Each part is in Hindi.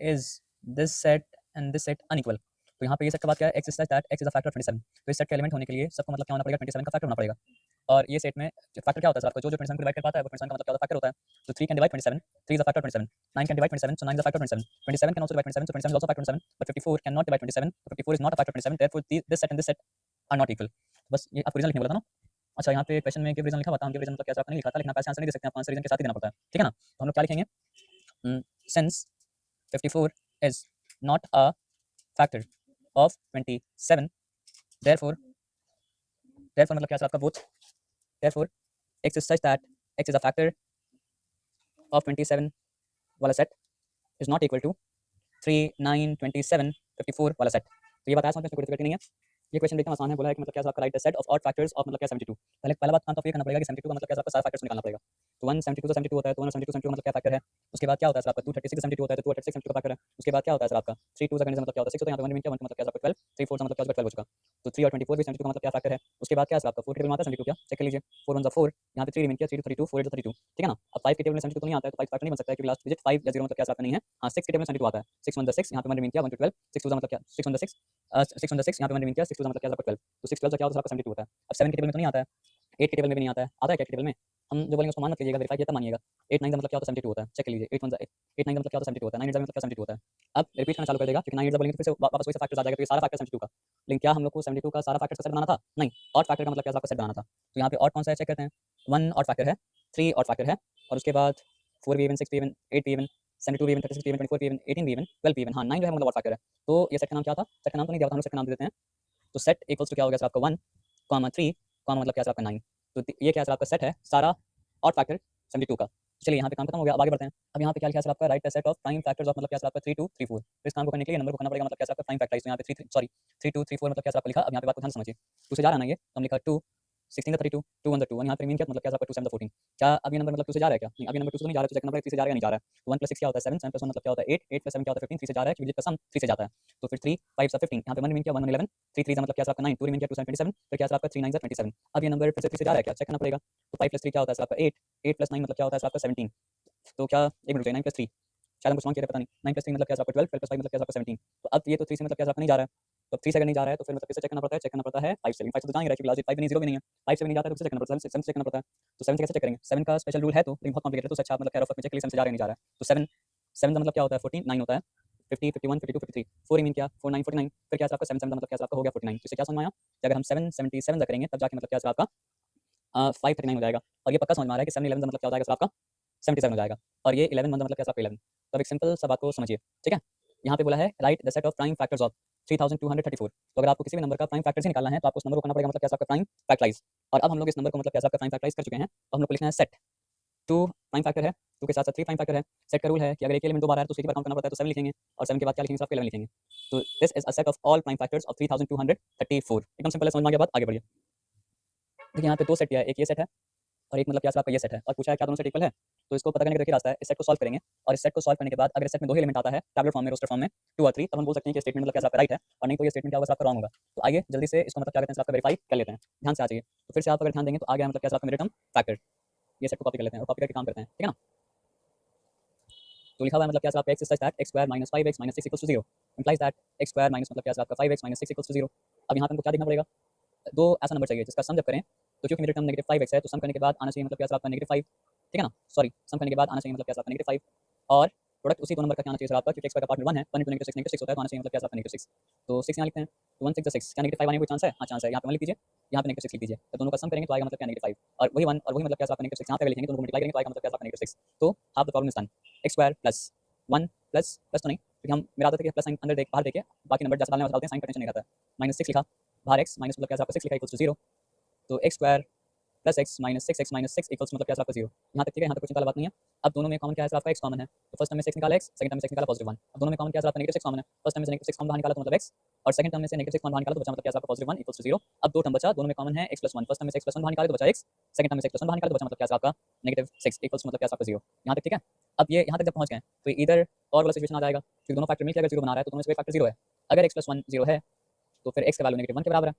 is this set and this set unequal। तो यहाँ पे ये सेट का बात क्या है, x is such that x is a factor of 27। तो इस सेट का एलिमेंट होने के लिए सबको मतलब क्या होना पड़ेगा, 27 का फैक्टर होना पड़ेगा। और ये सेट में फैक्टर क्या होता है सर आपको, जो 27 को डिवाइड कर पाता है वो 27 का मतलब क्या होता है, फैक्टर होता है। तो 3 can divide 27, 3 is a factor of 27, 9 can divide 27, so 9 is a factor of 27, 27 can also divide 27, so 27 is also a factor of 27, but 54 cannot divide 27, so 54 is not a factor of 27, therefore this set and this set are not equal। बस ये आपको रीजन लिखने बोला था ना। अच्छा यहाँ पे क्वेश्चन में गिव रीजन लिखा हुआ था, हम गिव रीजन मतलब क्या आपने नहीं लिखा था, लेकिन आप ऐसे आंसर नहीं दे सकते, आपको आंसर रीजन के साथ ही देना पड़ता है, ठीक है ना। तो हम लोग क्या लिखेंगे, since 54 is not a factor of 27, therefore मतलब क्या आपका both, therefore x is such that x is a factor of 27 वाला set is not equal to 3, 9, 27, 54 वाला सेट। तो ये बताया समझ में, कोई दिक्कत नहीं है। ये क्वेश्चन एकदम आसान है, बोला है कि मतलब क्या आपका right the set of odd factors of मतलब क्या 72। पहला बात तो ये करना पड़ेगा कि 72 का मतलब क्या आपका सारा फैक्टर्स निकालना पड़ेगा। तो 172 तो 72 होता है, तो 172 मतलब क्या फैक्टर है। उसके बाद क्या होता है सर आपका 236 72 होता है, तो 236 72 का फैक्टर है। उसके बाद क्या होता है सर आपका 3 2 सेकंड मतलब क्या होता है 6 होता है, यहाँ पे 1 मिनट क्या 1 मतलब क्या आपका 12, 3 4 मतलब क्या 12 हो चुका। तो 3 और 24 भी 72 का मतलब क्या फैक्टर है। उसके बाद क्या है आपका 4 के टेबल में आता है 72, क्या चेक कर लीजिए, 4 1 4, यहाँ पे 3 रिमेन किया, 3 32, 4 8 32, ठीक है ना। अब 5 के टेबल में 72 तो नहीं आता है, तो 5 फैक्टर नहीं बन सकता है, क्योंकि लास्ट डिजिट 5 या 0 मतलब क्या आपका नहीं है। हाँ 6 के टेबल में 72 आता है, 6 1 6, यहाँ पे 1 रिमेन किया 1 12, 6 2 मतलब क्या 6 1 6, 6 1 6, यहाँ पे 1 रिमेन किया 6 2 मतलब क्या आपका 12, तो 6 12 का क्या होता है आपका 72 होता है। अब 7 के टेबल में तो नहीं आता है, 8 के टेबल में भी नहीं आता है, आता है क्या के टेबल में, हम जो बोलेंगे उसको मान मत लीजिएगा, वेरीफाई किया तब मानिएगा। 8 9 का मतलब क्या होता है 72 होता है, चेक कर लीजिए, 8 1 8 9 का मतलब क्या होता है 72 होता है, 9 8 मतलब क्या 72 होता है। अब रिपीट करना चालू कर देगा, क्योंकि 9 8 बोलेंगे तो फिर से वापस वही से फैक्टर्स आ जाएगा, तो ये सारा फैक्टर 72 का। लेकिन क्या हम लोग को 72 का सारा फैक्टर का सेट बनाना था, नहीं, ऑड फैक्टर का मतलब क्या आपका सेट बनाना था। तो यहाँ पे ऑड कौन सा है चेक करते हैं, 1 ऑड फैक्टर है, 3 ऑड फैक्टर है, और उसके बाद 4 भी इवन, 6 भी इवन, 8 भी इवन, 72 भी इवन, 36 भी इवन, 24 भी इवन, 18 भी इवन, 12 भी इवन, हाँ 9 जो है मतलब ऑड फैक्टर है। तो ये सेट का नाम क्या था, सेट का नाम तो नहीं दिया था, हम लोग सेट का नाम दे देते हैं। तो सेट इक्वल्स टू क्या हो गया सर आपका 1, 3, मतलब क्या सर आपका 9। तो ये क्या सर आपका सेट है सारा ऑड फैक्टर 72 का। चलिए यहाँ पे काम खत्म हो गया, अब आगे बढ़ते हैं। अब यहाँ पे क्या लिखा है सर आपका right the set of prime factors of मतलब क्या सर आपका 3 2 3 4। तो इस काम को करने के लिए नंबर को करना पड़ेगा मतलब क्या सर आपका प्राइम फैक्टराइज। तो यहाँ पे 3 2 3 4 मतलब क्या सर आपका लिखा। अब यहाँ पे बात को ध्यान से समझिए, 2 से जा रहा है ना, ये तो हम लिखा 2 16 का 32, 2 1 2 1, यहाँ पे मीन क्या मतलब क्या आपका 2 7 14। क्या अब ये नंबर मतलब 2 से जा रहा है क्या, नहीं अब ये नंबर 2 से नहीं जा रहा है, तो चेक करना पड़ेगा 3 से जा रहा है नहीं जा रहा है। तो 1 + 6 क्या होता है 7, 7 + 1 मतलब क्या होता है 8, 8 + 7 क्या होता है 15, 3 से जा रहा है, क्योंकि जिसका सम 3 से जाता है। तो फिर 3 5 + 15, यहाँ पे 1 मीन क्या 1 11, 3 3 मतलब क्या आपका 9, 2 मीन क्या 2 7 27, फिर क्या आपका 3 9 27। अब ये नंबर फिर से 3 से जा रहा है क्या, चेक करना पड़ेगा। तो 5 + 3 क्या होता है आपका 8, 8 + 9 मतलब क्या होता है आपका 17। तो क्या एक मिनट 9 + 3, शायद हम कुछ रॉन्ग किया था, पता नहीं। 9 + 3 मतलब क्या आपका 12, 12 + 5 मतलब क्या आपका 17। तो अब ये तो 3 से मतलब क्या आपका नहीं जा रहा है। तो अब 3 से अगर नहीं जा रहा है तो फिर मतलब किससे चेक करना पड़ता है, चेक करना पड़ता है 5 से। 5 से तो जा नहीं रहा है, क्योंकि लास्ट 5 भी नहीं 0 भी नहीं है, 5 से भी नहीं जाता है, तो किससे चेक करना पड़ता है 7 से चेक करना पड़ता है। तो 7 से कैसे चेक करेंगे, 7 का स्पेशल रूल है तो, लेकिन बहुत कॉम्प्लिकेटेड है, तो अच्छा मतलब क्या रफ में चेक के लिए 7 से जा रहा है नहीं जा रहा है। तो 7 7 का मतलब क्या होता है 14, 9 होता है 50 51 52 53, 4 मीन क्या 4 9 49, फिर क्या आपका 7 7 का मतलब क्या आपका हो गया 49। तो इससे क्या समझ में आया कि अगर हम 7 77 करेंगे तब जाके मतलब क्या आपका 539 हो जाएगा। और ये पक्का समझ में आ रहा है कि 7 11 का मतलब क्या हो जाएगा आपका 77 हो जाएगा, और ये 11 मतलब क्या आपका 11। तो अब एक सिंपल सा बात को समझिए, ठीक है। यहाँ पे बोला है right the set of prime factors of 3234। तो अगर आपको किसी भी नंबर का प्राइम फैक्टर से निकालना है तो आपको उस नंबर को करना पड़ेगा मतलब क्या आपका प्राइम फैक्टराइज। और अब हम लोग इस नंबर को मतलब क्या आपका प्राइम फैक्टराइज कर चुके हैं, तो हम लोग को लिखना है सेट। 2 प्राइम फैक्टर है, 2 के साथ साथ 3 प्राइम फैक्टर है। सेट का रूल है कि अगर एक एलिमेंट 2 बार आया है तो उसी के बार काउंट करना पड़ता है, तो 7 लिखेंगे, और 7 के बाद क्या लिखेंगे, आपको 11 लिखेंगे। तो this is a set of all prime factors of 3234। एकदम सिंपल है, समझ में आ गया बात, आगे बढ़िए। देखिए यहाँ पे 2 सेट दिया है, एक ये सेट है और एक मतलब क्या आपका ये सेट है, और पूछा है क्या दोनों सेट इक्वल है। तो इसको पता करने का देखिए रास्ता है, इस सेट को सॉल्व करेंगे, और इस सेट को सॉल्व करने के बाद अगर इस सेट में 2 ही एलिमेंट आता है टैबुलर फॉर्म में, रोस्टर फॉर्म में 2 और 3, तब हम बोल सकते हैं कि स्टेटमेंट मतलब क्या आपका राइट है, और नहीं तो ये स्टेटमेंट क्या होगा आपका रॉन्ग होगा। तो आइए जल्दी से इसको मतलब क्या कहते हैं आपका वेरीफाई कर लेते हैं, ध्यान से आ जाइए। तो फिर से आप अगर ध्यान देंगे तो आ गया मतलब क्या आपका मेरे टर्म फैक्टर। ये सेट को कॉपी कर लेते हैं और कॉपी करके काम करते हैं, ठीक है ना। तो लिखा हुआ है मतलब क्या आपका x such that x square minus 5x minus 6 equals to 0 implies that x square minus मतलब क्या आपका 5x minus 6 equals to 0। अब यहाँ पे हमको क्या देखना पड़ेगा, दो ऐसा नंबर चाहिए जिसका सम जब करें तो क्योंकि मेरे टर्म नेगेटिव 5x है, तो सम करने के बाद आना चाहिए मतलब क्या आपका नेगेटिव 5, ठीक है ना। सॉरी, सम करने के बाद आना चाहिए मतलब क्या आपका नेगेटिव 5, और प्रोडक्ट उसी दो नंबर का क्या आना चाहिए सर आपका, क्योंकि x का पार्ट में 1 है, 1 into नेगेटिव 6 होता है, तो आना चाहिए मतलब क्या आपका नेगेटिव 6। तो 6 यहाँ लिखते हैं, तो 1 6 6, क्या नेगेटिव 5 आने का कोई चांस है, हाँ चांस है। यहाँ पे 1 लिख दीजिए, यहाँ पे नेगेटिव 6 लिख दीजिए, तो दोनों का सम करेंगे तो आएगा मतलब क्या नेगेटिव 5, और वही 1 और वही मतलब क्या आपका नेगेटिव 6 यहाँ पे लिखेंगे, दोनों को मल्टीप्लाई करेंगे तो आएगा मतलब क्या आपका नेगेटिव 6। तो half the problem is done. x square plus 1 plus plus तो नहीं, क्योंकि हम मेरा आदत है कि प्लस साइन अंदर देख बाहर देके बाकी नंबर जैसा डालने वाला डालते हैं, साइन का टेंशन नहीं रहता है। माइनस 6 लिखा, बाहर x माइनस मतलब क्या आपका 6 लिखा इक्वल्स टू 0। तो x square plus x minus 6x minus 6 equals मतलब क्या है आपका 0। यहाँ तक ठीक है, यहाँ तक कुछ चिंता वाली बात नहीं है। अब दोनों में कॉमन क्या है आपका x कॉमन है, तो फर्स्ट टर्म में 6 निकाला x, सेकंड टर्म में 6 निकाला पॉजिटिव 1। अब दोनों में कॉमन क्या है आपका नेगेटिव 6 कॉमन है, फर्स्ट टर्म में से नेगेटिव 6 कॉमन बाहर निकाला तो मतलब x, और सेकंड टर्म में से नेगेटिव 6 कॉमन बाहर निकाला तो बचा मतलब क्या है आपका पॉजिटिव 1 इक्वल्स टू 0। अब दो टर्म बचा, दोनों में कॉमन है x + 1, फर्स्ट टर्म में से x + 1 बाहर निकाले तो बचा x, सेकंड टर्म में से x + 1 बाहर निकाले तो बचा मतलब क्या है आपका नेगेटिव 6 इक्वल्स मतलब क्या है आपका 0। यहाँ तक ठीक है। अब ये यहाँ तक जब पहुंच गए तो इधर और वाला सिचुएशन आ जाएगा, क्योंकि दोनों फैक्टर मिलकर अगर 0 बना रहा है तो दोनों में से कोई फैक्टर 0 है। अगर x + 1 0 है तो फिर x का वैल्यू नेगेटिव 1 के बराबर है,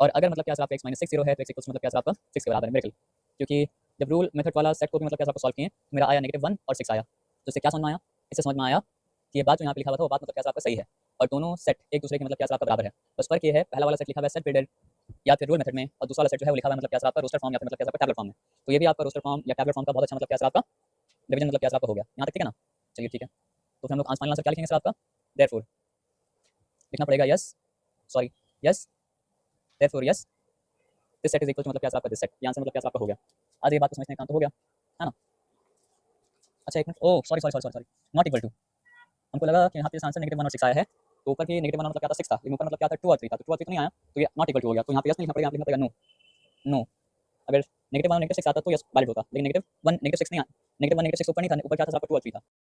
और अगर मतलब क्या आपका x - 6 0 है तो x इक्वल्स मतलब क्या आपका 6 के बराबर है, मेरे क्योंकि जब रूल मेथड वाला सेट को भी मतलब क्या आपको सॉल्व किए तो मेरा आया नेगेटिव 1 और 6 आया। तो इससे क्या समझ में आया, इससे समझ में आया कि ये बात जो यहाँ पे लिखा हुआ था वो बात मतलब क्या सर आपका सही है और दोनों सेट एक दूसरे के मतलब क्या सर आपका बराबर है। बस फर्क ये है पहला वाला सेट लिखा हुआ है सेट बिल्डर या फिर रूल मेथड में और दूसरा वाला सेट जो है वो लिखा हुआ है मतलब क्या सर आपका रोस्टर फॉर्म या फिर मतलब क्या सर आपका टैबलेट फॉर्म में। तो ये भी आपका रोस्टर फॉर्म या टैबलेट फॉर्म का बहुत अच्छा मतलब क्या सर आपका डिवीजन मतलब क्या सर आपका हो गया यहाँ तक, ठीक है ना। चलिए ठीक है, तो फिर हम लोग फाइनल आंसर क्या लिखेंगे सर आपका, देयरफॉर लिखना पड़ेगा yes, sorry yes, therefore yes this set is equal to मतलब क्या सर आपका दिस सेट, ये आंसर मतलब क्या सर आपका हो गया। आज ये बात को समझने का काम तो हो गया है ना। अच्छा एक minute, oh sorry sorry sorry sorry sorry, not equal to, हमको लगा कि यहाँ पे आंसर -1 और 6 आया है, तो ऊपर की -1 मतलब क्या था 6 था, लेकिन ऊपर मतलब क्या था 2 और 3 था, तो 2 और 3 तो नहीं आया, तो ये नॉट इक्वल टू हो गया, तो यहाँ पे यस नहीं लिखना पड़ेगा, यहाँ पे लिखना पड़ेगा नो। नो अगर -1 और -6 आता तो यस वैलिड होता, लेकिन -1 -6 नहीं आया, -1 -6 ऊपर नहीं था, ऊपर क्या था आपका 2 और 3 था।